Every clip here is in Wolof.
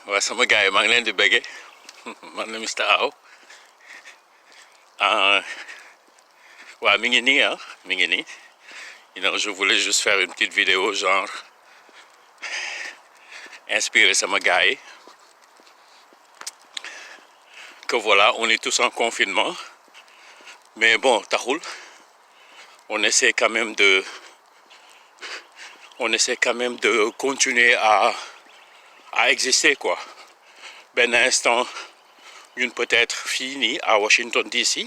waa sama gars yi maa ngi leen di bége man la Mr Aw waa mi ngi nii mi ngi nii je voulais juste faire une petite vidéo genre inspirer sama gars yi que voilà on est tous en confinement mais bon taxul on essaie quand même de continuer à exister quoi. Ben instant une peut-être fini à Washington DC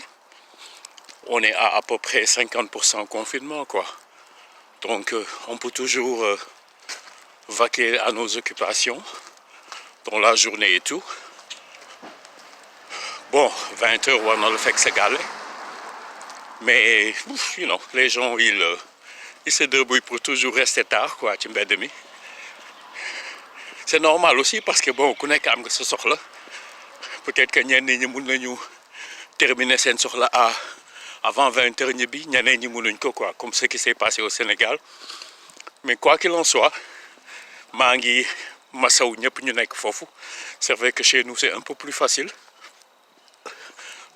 on est à peu près 50% confinement quoi. Donc on peut toujours vaquer à nos occupations dans la journée et tout. Bon 20 heures war na la fekk sa gàlle mais les gens ils se débrouillent pour toujours rester tard quoi ci mbedd mi. C'est normal aussi parce que bon ku nekk am nga sa soxla peut-être que ñenn ñi mun nañu terminer seen soxla avant 20 heures ñibbi ñeneen ñi munuñ ko quoi comme ce qui s'est passé au Sénégal mais quoi qu'il en soit maa ngi masaw ñëpp ñu nekk foofu. C'est vrai que chez nous c'est un peu plus facile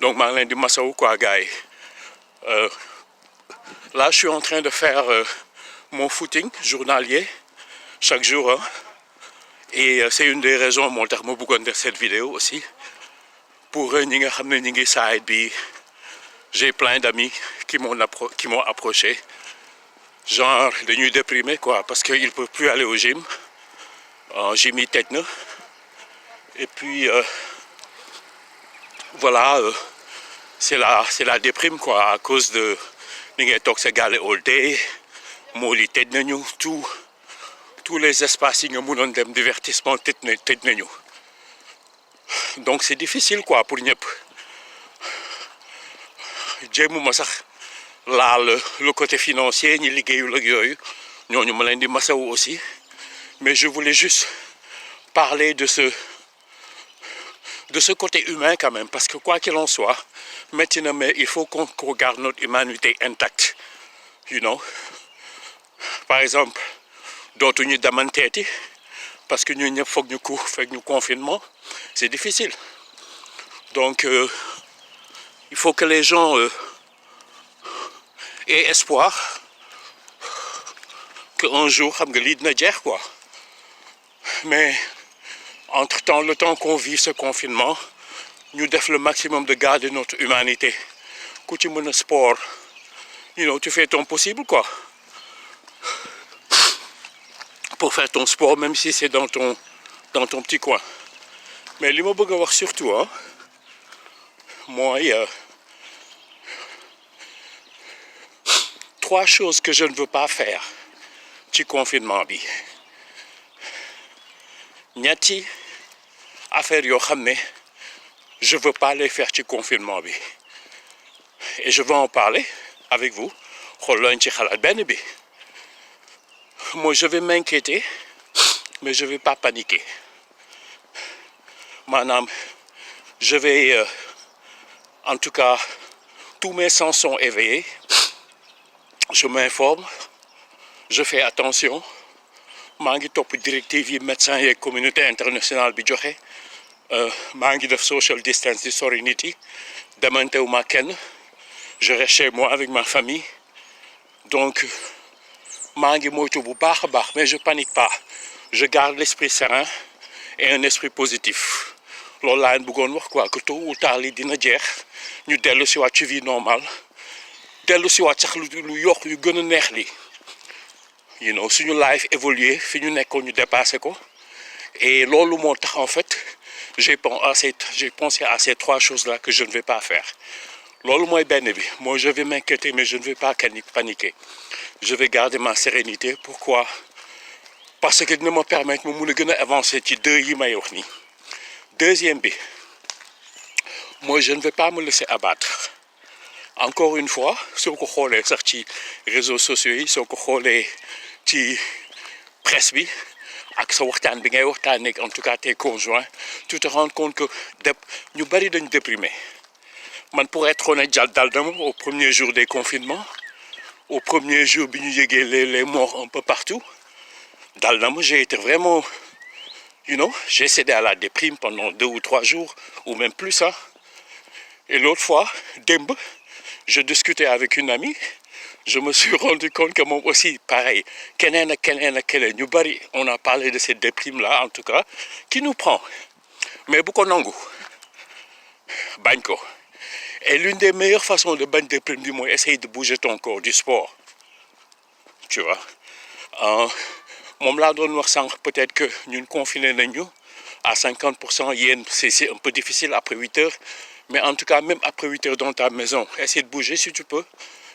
donc maa ngi leen di masaw quoi gars yi. Là je suis en train de faire mon footing journalier chaque jour et c'est une des raisons moo tax ma bëggoon def cette vidéo aussi pour ñi nga xam ne ñi ngi side bi. J'ai plein d'amis qui m'ont approché genre dañuy déprimé quoi parce que ils peuvent plus aller au gym gym yi tëj na et puis voilà c'est la déprime quoi à cause de li ngay toog sa gàlle all day mool yi tëj nañu tous les espaces yi nga mënoon dem divertissement tëj nañu donc c'est difficile quoi pour ñëpp. jéemuma sax laal le côté financier ñi liggéeyul ak yooyu ñooñu ma leen di masawu aussi mais je voulais juste parler de ce côté humain quand même parce que quoi qu'il en soit maintenant mais il faut qu'on garde notre humanité intacte par exemple dootuñu demanteeti parce que ñun ñëpp foog ñu confinement c'est difficile donc il faut que les gens aient espoir qu'un jour xam nga lii dina jeex quoi mais entre-temps le temps qu'on vit ce confinement ñu def le maximum de garder notre humanité ku ci mën a sport tu fais ton possible quoi pour faire ton sport même si c'est dans ton petit coin mais li ma bëgg a wax surtout mooy 3 choses que je ne veux pas faire ci confinement bi ñetti affaire yoo xam ne je veux pas les faire ci confinement bi et je veux en parler avec vous xool lañ ci xalaat. Benn bi moi je vais m'inquiéter mais je vais pas paniquer maanaam je vais en tout cas tous mes sens sont éveillés. Je m'informe je fais attention maa ngi topp directive yi médecins yeeg communauté internationale bi joxe maa ngi def social distance di sori nit yi demantewu ma kenn je reste chez moi avec ma famille donc maa ngi moytu bu baax a baax mais je panique pas je garde l'esprit serein et un esprit positif loolu laa leen bëggoon wax quoi que tôt ou tard li dina jeex ñu dellu si waat ci vie normale dellu si waat sax lu yokk yu gën a neex li suñu life évoluer fi ñu nekkoon ñu dépassé ko et loolu moo tax en fait j'ai pensé à ces 3 choses là que je ne vais pas faire loolu mooy benn bi moi je vais m'inquiéter mais je ne vais pas paniquer je vais garder ma sérénité. Pourquoi? Parce que dina ma permettre ma mun a gën a avancer ci 2 yi may wax nii. Deuxième bi moi je ne vais pas me laisser abattre. Encore une fois soo ko xoolee sax ci réseaux sociaux yi soo ko xoolee ci presse bi ak sa waxtaan bi ngay waxtaanee en tout cas tes conjoints tu te rends compte que ñu bari dañu déprimé man pour être honnête dal dama au premier jour des confinements au premier jour bi ñu yëgee les morts un peu partout dal dama j'ai été vraiment J'ai cédé à la déprime pendant 2 ou 3 jours, ou même plus, hein. Et l'autre fois, démb, je discutais avec une amie, je me suis rendu compte que moi aussi, pareil, ñu bari, on a parlé de cette déprime-là, en tout cas, qui nous prend. Mais bu ko nangu, bañ ko. Et l'une des meilleures façons de bañ déprime bi mooy essayer de bouger ton corps, du sport. Tu vois. Moom laa doon wax sànq, peut-être que ñun confiné nañu à 50%, yéen c'est un peu difficile après 8 heures, mais en tout cas, même après 8 heures dans ta maison, essayer de bouger si tu peux.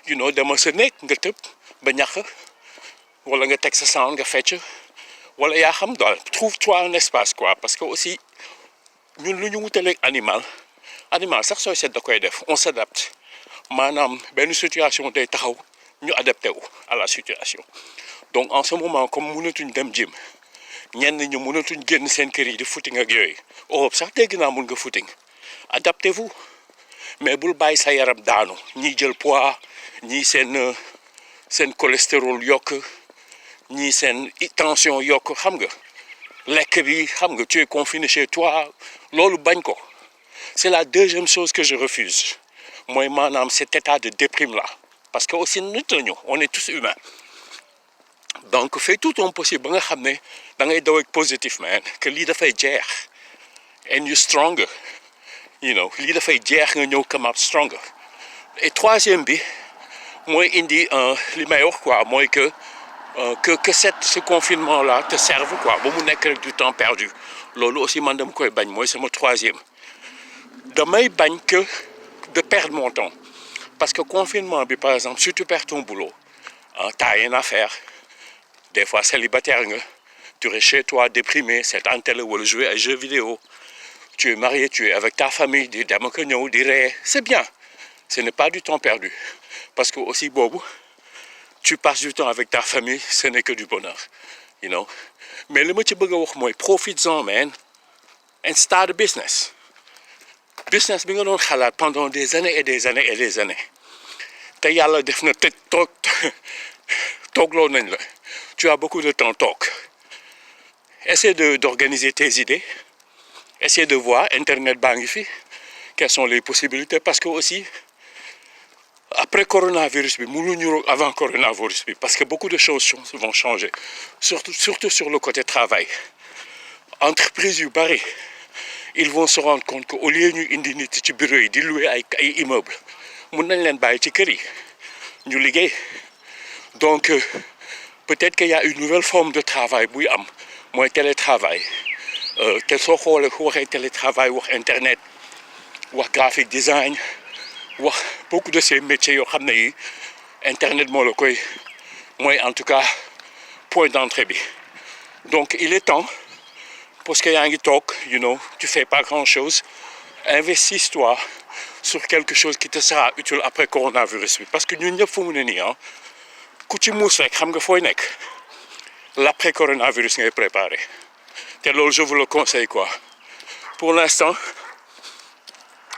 Demal sa néeg nga tëb ba ñax wala nga teg sa sound nga fecc wala yaa xam daal trouve-toi un espace quoi, parce que aussi ñun lu ñu wutaleeg animal sax sooy seet da koy def, on s'adapte maanaam benn situation day taxaw ñu adapté wu à la situation. Donc en ce moment comme mënatuñ dem gym ñenn ñu mënatuñ génn seen kër yi di footing ak yooyu, Europe sax dégg naa mun nga footing, adaptez-vous, mais bul bàyyi sa yaram daanu, ñiy jël poids, ñii seen cholestérol yokk, ñii seen tension yokk, xam nga lekk bi, xam nga tu es confiné chez toi, loolu bañ ko. C'est la deuxième chose que je refuse, mooy maanaam cet état de déprime là, parce que aussi nit la ñu, on est tous humains. Donc fais tout ton possible ba nga xam ne da ngay daw ak positif man, que lii dafay jeex, and you stronger, lii dafay jeex nga ñëw come out stronger. Et troisième bi mooy indi li may wax quoi, mooy que ce confinement là te serve quoi, ba mu nekk rek du temps perdu. Loolu aussi man dama koy bañ, mooy sama troisième. Damay bañ que de perdre mon temps, parce que confinement bi par exemple si tu perds ton boulot, t'as rien à faire. Des fois célibataire nga, tu restes chez toi déprimé, seetaan télé wala jouer à jeux vidéo. Tu es marié, tu es avec ta famille, di dem ak ñëw di ree, c'est bien. Ce n'est pas du temps perdu, parce que aussi boobu tu passes du temps avec ta famille, ce n'est que du bonheur, Mais li ma ci bëgg a wax mooy profites-en man and start a business bi nga doon xalaat pendant des années et des années et des années, te yàlla def na tëj toogloo nañ la, tu as beaucoup de temps toog. Essaie d'organiser tes idées, essaie de voir internet baa ngi fi, quelles sont les possibilités, parce que aussi après coronavirus bi mënuñu avant coronavirus bi, parce que beaucoup de choses vont changer, surtout sur le côté travail. Entreprise yu bari ils vont se rendre compte que au lieu ñu indi nit ci bureau yi di louer ay immeubles, mun nañ leen bàyyi ci kër yi ñu liggéey. Donc peut-être qu'il y a une nouvelle forme de travail buy am, mooy télétravail. Te soo xoolee waxee télétravail wax internet, wax graphic design, wax beaucoup de ces métiers yoo xam ne yi internet moo la koy mooy en tout cas point d'entrée bi. Donc il est temps, parce que yaa ngi toog tu fais pas grand-chose, investis-toi sur quelque chose qui te sera utile après coronavirus bi, parce que ñun ñëpp fu mu ne nii ku ci muus rek xam nga fooy nekk, l'après coronavirus ngay préparé, te loolu je vous le conseille quoi. Pour l'instant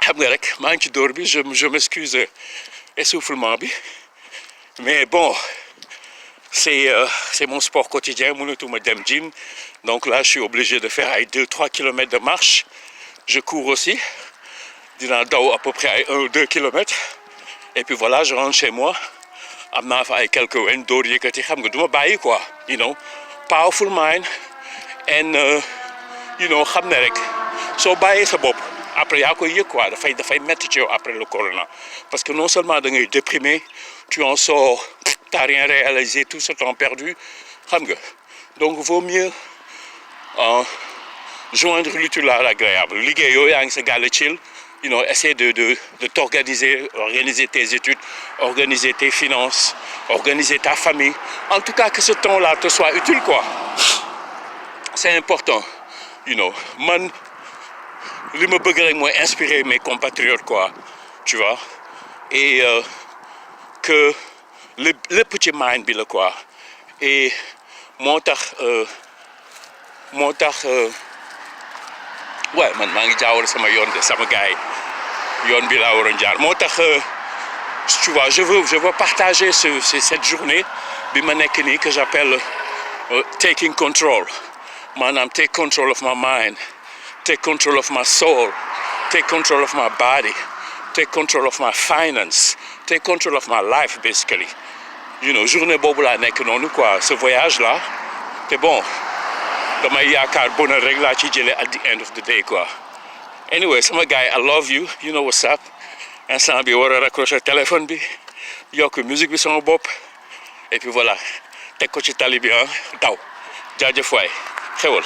xam nga rek maa ngi ci dóor bi, je m'excuse essoufflement bi, mais bon c'est mon sport quotidien, mënatuma dem gym, donc là je suis obligé de faire ay 2-3 kilomètres de marche. Je cours aussi, dinaa daw à peu près ay 1 ou 2 kilomètres, et puis voilà je rentre chez moi, am naa fa ay quelques weñ dóor yëkkati, xam nga du ma bàyyi quoi, powerful mind and xam ne rek soo bàyyee sa bopp après yaa koy yëg quoi, dafay métti ci yow après le corona, parce que non seulement da ngay déprimé, tu en sors, t'as rien réalisé, tout ce temps perdu, xam nga. Donc vaut mieux joindre l'utile à l'agréable. Liggéey yooyu yaa ngi sa gàlle chill, essaie de t'organiser, organiser tes études, organiser tes finances, organiser ta famille. En tout cas que ce temps-là te soit utile quoi. C'est important, man li ma bëgg rek mooy inspirer mes compatriotes quoi, tu vois, et que lépp ci mind bi la quoi. Et moo tax ouais man maa ngi jaawale sama yoon de sama gars yi yoon bi laa waroon jaar, moo tax tu vois je veux partager cette journée bi ma nekk nii que j'appelle taking control, maanaam take control of my mind, take control of my soul, take control of my body, take control of my finance, take control of my life basically. You know, journée boobu laa nekk noonu quoi, ce voyage là te bon damay yaakaar bonheur rek laa ci jëlee at the end of the day quoi. Anyway sama gars yi I love you, you know what's up. Instant bi war a raccrocher téléphone bi yokk musique bi sama bopp et puis voilà teg ko ci tali bi daw jaajëf waay xewal.